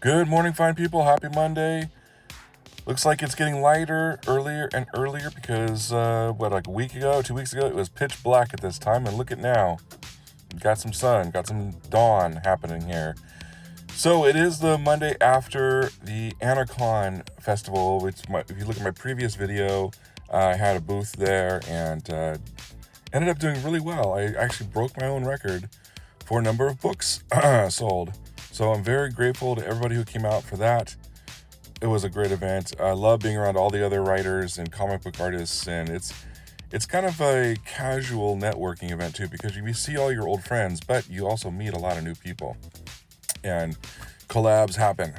Good morning, fine people. Happy Monday. Looks like it's getting lighter earlier and earlier because, like a week ago, 2 weeks ago, it was pitch black at this time. And look at now. Got some sun, got some dawn happening here. So it is the Monday after the Anacon festival, which, if you look at my previous video, I had a booth there and ended up doing really well. I actually broke my own record for a number of books sold. So I'm very grateful to everybody who came out for that. It was a great event. I love being around all the other writers and comic book artists, and it's kind of a casual networking event too, because you see all your old friends, but you also meet a lot of new people, and collabs happen.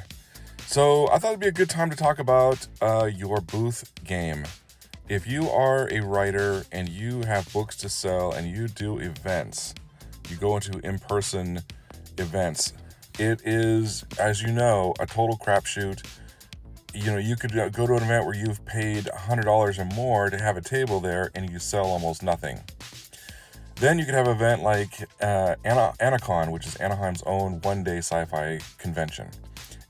So I thought it'd be a good time to talk about your booth game. If you are a writer and you have books to sell and you do events, you go into in-person events, it is, as you know, a total crapshoot. You could go to an event where you've paid $100 or more to have a table there and you sell almost nothing. Then you could have an event like Anacon, which is Anaheim's own one-day sci-fi convention.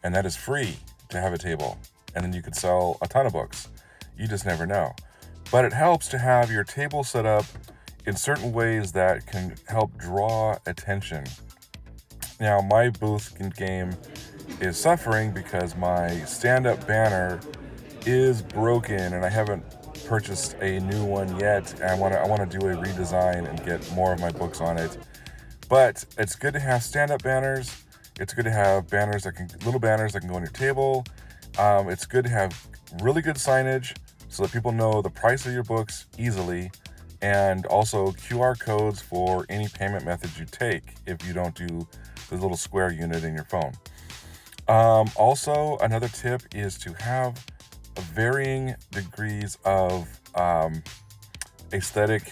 And that is free to have a table. And then you could sell a ton of books. You just never know. But it helps to have your table set up in certain ways that can help draw attention. Now, my booth game is suffering because my stand-up banner is broken and I haven't purchased a new one yet. I want to do a redesign and get more of my books on it. But it's good to have stand-up banners. It's good to have little banners that can go on your table. It's good to have really good signage so that people know the price of your books easily, and also QR codes for any payment methods you take if you don't do the little square unit in your phone. Also, another tip is to have varying degrees of aesthetic.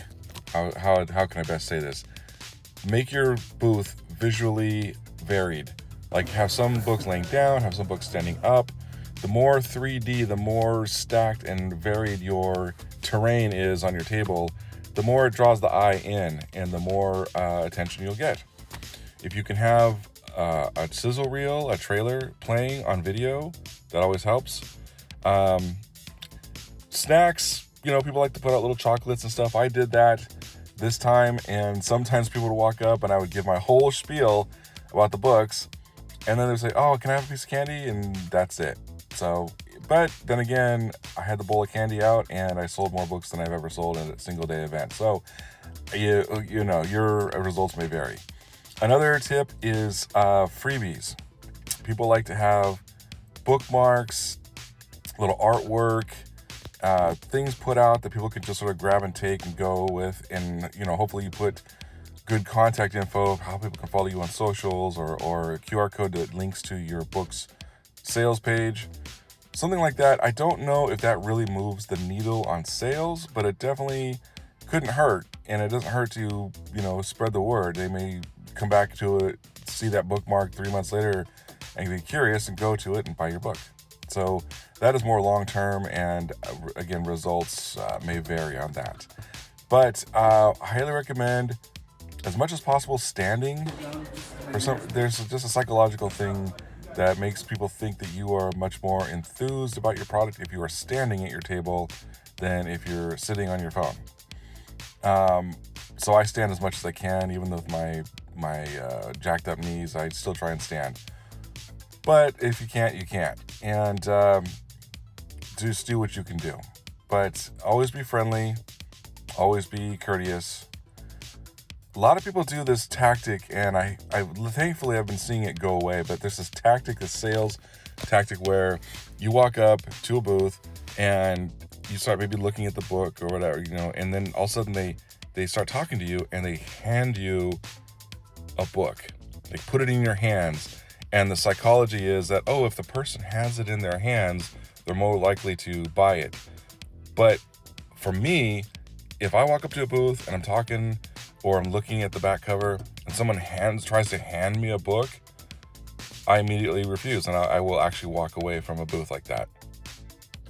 How can I best say this? Make your booth visually varied. Like, have some books laying down, have some books standing up. The more 3D, the more stacked and varied your terrain is on your table, the more it draws the eye in and the more attention you'll get. If you can have a sizzle reel, a trailer playing on video, that always helps. Snacks, people like to put out little chocolates and stuff. I did that this time, and sometimes people would walk up and I would give my whole spiel about the books, and then they'd say, "Oh, can I have a piece of candy?" And that's it. So, but then again, I had the bowl of candy out and I sold more books than I've ever sold at a single day event. So, your results may vary. Another tip is freebies. People like to have bookmarks, little artwork, things put out that people can just sort of grab and take and go with. And, hopefully you put good contact info of how people can follow you on socials, or a QR code that links to your book's sales page. Something like that. I don't know if that really moves the needle on sales, but it definitely couldn't hurt. And it doesn't hurt to, spread the word. They may come back to it, see that bookmark 3 months later, and be curious and go to it and buy your book. So that is more long-term, and again, results may vary on that. But I highly recommend, as much as possible, standing. There's just a psychological thing that makes people think that you are much more enthused about your product if you are standing at your table than if you're sitting on your phone. So I stand as much as I can, even with my jacked up knees. I still try and stand. But if you can't, you can't. And just do what you can do. But always be friendly. Always be courteous. A lot of people do this tactic, and I thankfully I've been seeing it go away, but there's this tactic, this sales tactic, where you walk up to a booth and you start maybe looking at the book or whatever, and then all of a sudden they start talking to you and they hand you a book. They put it in your hands, and the psychology is that, if the person has it in their hands, they're more likely to buy it. But for me, if I walk up to a booth and I'm talking or I'm looking at the back cover and someone tries to hand me a book, I immediately refuse, and I will actually walk away from a booth like that,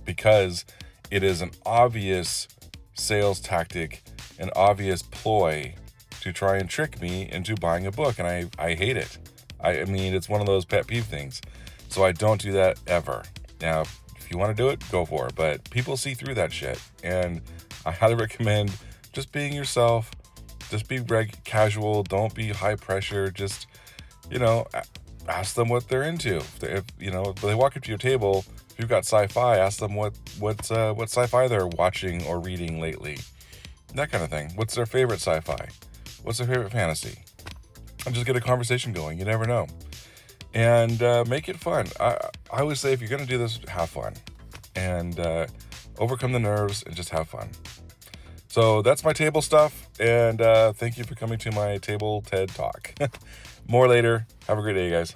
because it is an obvious sales tactic, an obvious ploy to try and trick me into buying a book, and I hate it. I mean, it's one of those pet peeve things. So I don't do that ever. Now, if you want to do it, go for it. But people see through that shit. And I highly recommend just being yourself. Just be casual. Don't be high pressure. Just, ask them what they're into. If they walk up to your table, if you've got sci-fi, ask them what sci-fi they're watching or reading lately. That kind of thing. What's their favorite sci-fi? What's their favorite fantasy? And just get a conversation going. You never know. And make it fun. I always say, if you're going to do this, have fun. And overcome the nerves and just have fun. So that's my table stuff. And thank you for coming to my Table TED Talk. More later. Have a great day, guys.